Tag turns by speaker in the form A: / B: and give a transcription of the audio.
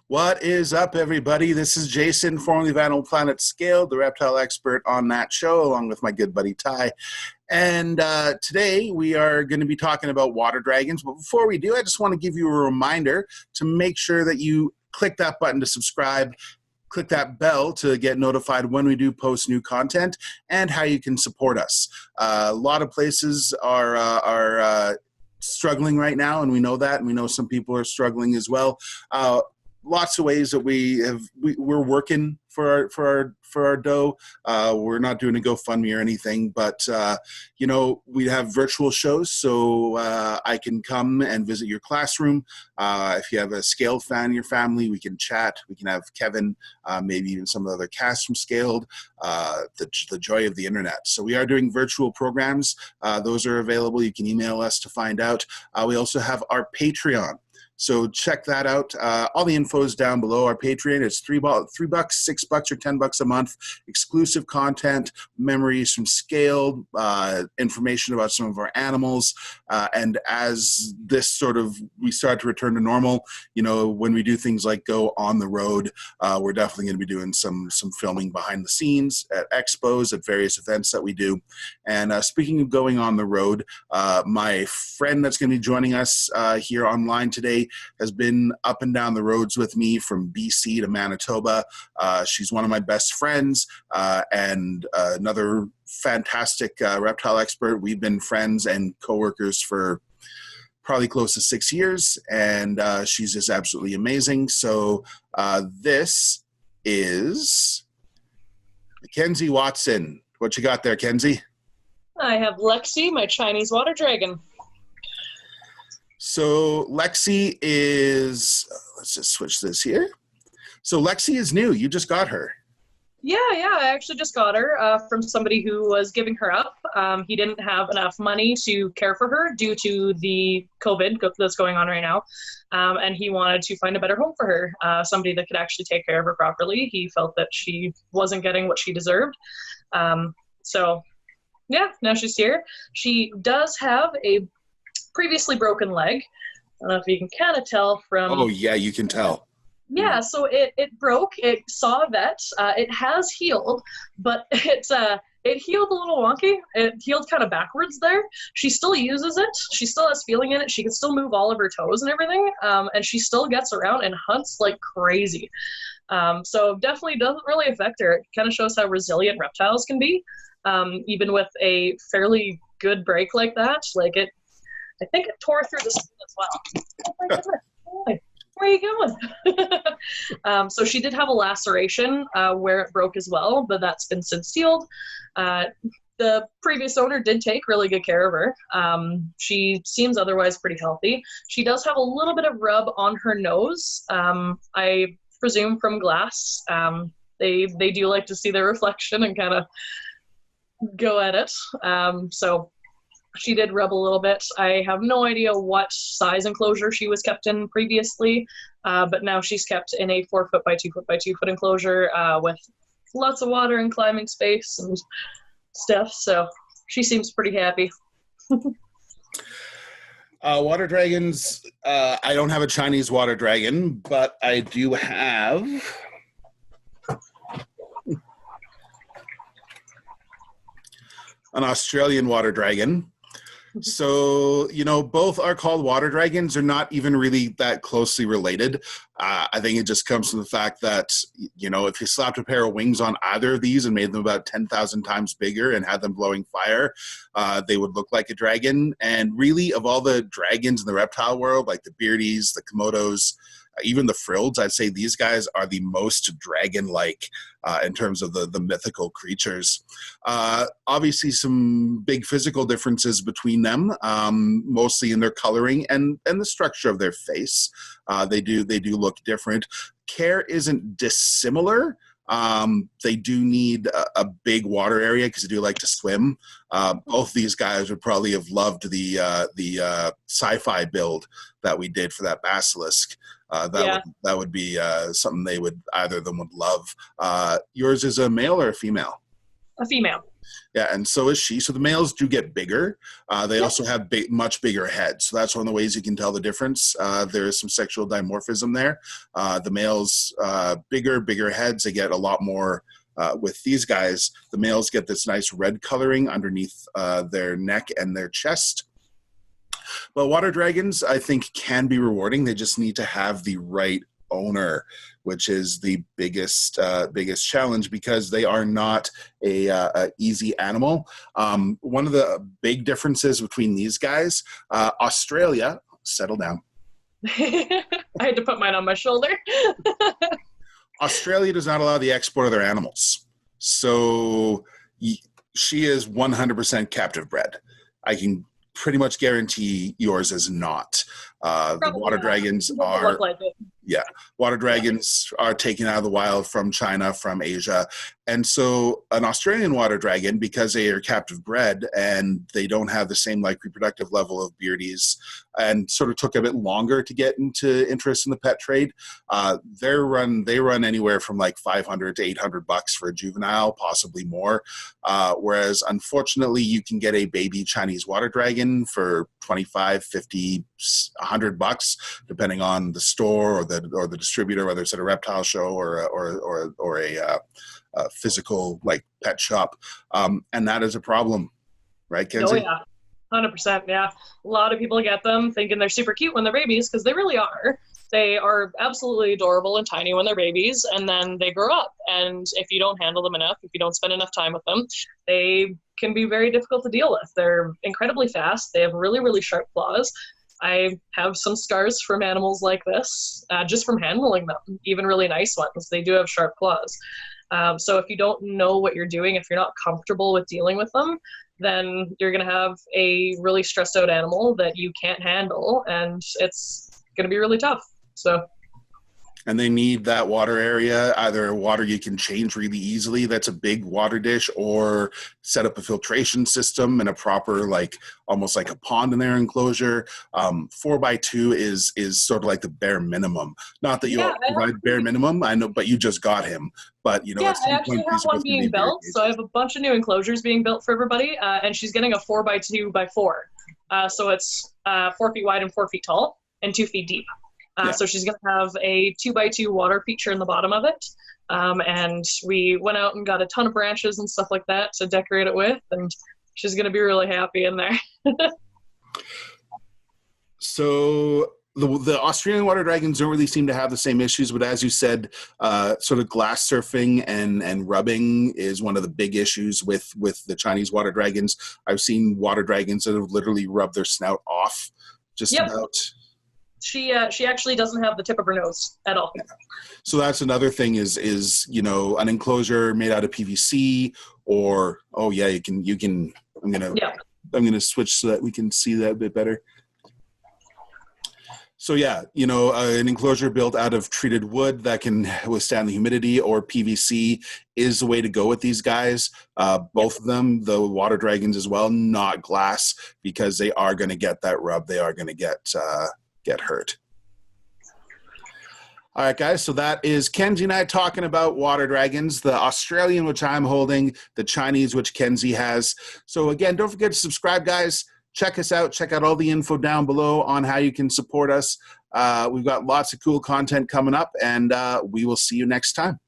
A: What is up, everybody? This is Jason, formerly of Animal Planet Scaled, the reptile expert on that show, along with my good buddy Ty. And today we are going to be talking about water dragons. But before we do, I just want to give you a reminder to make sure that you click that button to subscribe, click that bell to get notified when we do post new content, and how you can support us. A lot of places are struggling right now, and we know that, and we know some people are struggling as well. Lots of ways that we're working for our dough. We're not doing a GoFundMe or anything, but we have virtual shows, so I can come and visit your classroom. If you have a Scaled fan in your family, we can chat. We can have Kevin, maybe even some of the other cast from Scaled. The joy of the internet. So we are doing virtual programs. Those are available. You can email us to find out. We also have our Patreon. So check that out. All the info is down below. Our Patreon is $3, $6, or $10 a month. Exclusive content, memories from Scaled, information about some of our animals. And as we start to return to normal, when we do things like go on the road, we're definitely going to be doing some filming behind the scenes at expos, at various events that we do. And speaking of going on the road, my friend that's going to be joining us here online today has been up and down the roads with me from BC to Manitoba. She's one of my best friends and another fantastic reptile expert. We've been friends and coworkers for probably close to 6 years, and she's just absolutely amazing. So this is Mackenzie Watson. What you got there, Kenzie?
B: I have Lexie, my Chinese water dragon.
A: So Lexie is, let's just switch this here. So Lexie is new. You just got her.
B: Yeah, I actually just got her from somebody who was giving her up. He didn't have enough money to care for her due to the COVID that's going on right now. And he wanted to find a better home for her, somebody that could actually take care of her properly. He felt that she wasn't getting what she deserved. So yeah, now she's here. She does have a previously broken leg. I don't know if you can kind of tell from...
A: Oh, yeah, you can tell.
B: Yeah, so it broke. It saw a vet. It has healed, but it healed a little wonky. It healed kind of backwards there. She still uses it. She still has feeling in it. She can still move all of her toes and everything, and she still gets around and hunts like crazy. So definitely doesn't really affect her. It kind of shows how resilient reptiles can be, even with a fairly good break like that. I think it tore through the skin as well. Oh my goodness. Where are you going? So she did have a laceration where it broke as well, but that's been since healed. The previous owner did take really good care of her. She seems otherwise pretty healthy. She does have a little bit of rub on her nose. I presume from glass. They do like to see their reflection and kind of go at it. So she did rub a little bit. I have no idea what size enclosure she was kept in previously, but now she's kept in a 4 foot by 2 foot by 2 foot enclosure with lots of water and climbing space and stuff. So she seems pretty happy.
A: Water dragons, I don't have a Chinese water dragon, but I do have... an Australian water dragon. So, both are called water dragons. They're not even really that closely related. I think it just comes from the fact that, if you slapped a pair of wings on either of these and made them about 10,000 times bigger and had them blowing fire, they would look like a dragon. And really, of all the dragons in the reptile world, like the beardies, the komodos, even the frills, I'd say these guys are the most dragon-like in terms of the mythical creatures. Obviously, some big physical differences between them, mostly in their coloring and the structure of their face. They do look different. Care isn't dissimilar. They do need a big water area because they do like to swim. Both these guys would probably have loved the sci-fi build that we did for that basilisk. That would be something either of them would love. Yours is a male or a female?
B: A female.
A: Yeah, and so is she. So the males do get bigger. They also have much bigger heads. So that's one of the ways you can tell the difference. There is some sexual dimorphism there. The males, bigger heads. They get a lot more. With these guys, the males get this nice red coloring underneath their neck and their chest. But water dragons, I think, can be rewarding. They just need to have the right owner, which is the biggest challenge, because they are not a easy animal. One of the big differences between these guys, Australia, settle down.
B: I had to put mine on my shoulder.
A: Australia does not allow the export of their animals. So she is 100% captive bred. I can pretty much guarantee yours is not. The water dragons are... Yeah, water dragons are taken out of the wild from China, from Asia. And so an Australian water dragon, because they are captive bred and they don't have the same like reproductive level of beardies, and sort of took a bit longer to get into interest in the pet trade, they run anywhere from like $500 to $800 for a juvenile, possibly more. Whereas unfortunately, you can get a baby Chinese water dragon for $25, $50, $100, depending on the store or the distributor, whether it's at a reptile show or a physical like pet shop, and that is a problem, right, Kenzie?
B: Oh yeah, 100%. Yeah, a lot of people get them thinking they're super cute when they're babies, because they really are. They are absolutely adorable and tiny when they're babies, and then they grow up. And if you don't handle them enough, if you don't spend enough time with them, they can be very difficult to deal with. They're incredibly fast. They have really, really sharp claws. I have some scars from animals like this, just from handling them, even really nice ones. They do have sharp claws. So if you don't know what you're doing, if you're not comfortable with dealing with them, then you're going to have a really stressed out animal that you can't handle, and it's going to be really tough. So.
A: And they need that water area, either water you can change really easily, that's a big water dish, or set up a filtration system and a proper, like almost like a pond in their enclosure. 4x2 is sort of like the bare minimum. Not that you provide bare minimum, I know, but you just got him. But you know,
B: I actually have one being built, so I have a bunch of new enclosures being built for everybody, and she's getting a 4x2x4. So it's 4 feet wide and 4 feet tall and 2 feet deep. So she's going to have a 2x2 water feature in the bottom of it. And we went out and got a ton of branches and stuff like that to decorate it with. And she's going to be really happy in there.
A: So the Australian water dragons don't really seem to have the same issues. But as you said, sort of glass surfing and rubbing is one of the big issues with the Chinese water dragons. I've seen water dragons that have literally rubbed their snout off just about.
B: She actually doesn't have the tip of her nose at all.
A: Yeah. So that's another thing is you know, an enclosure made out of PVC, or you can I'm gonna switch so that we can see that a bit better. So yeah, you know, an enclosure built out of treated wood that can withstand the humidity, or PVC is the way to go with these guys. Both of them, the water dragons as well, not glass, because they are going to get that rub. They are going to get hurt. All right, guys, so that is Kenzie and I talking about water dragons, the Australian, which I'm holding, the Chinese, which Kenzie has. So again, don't forget to subscribe, guys. Check us out. Check out all the info down below on how you can support us. We've got lots of cool content coming up, and we will see you next time.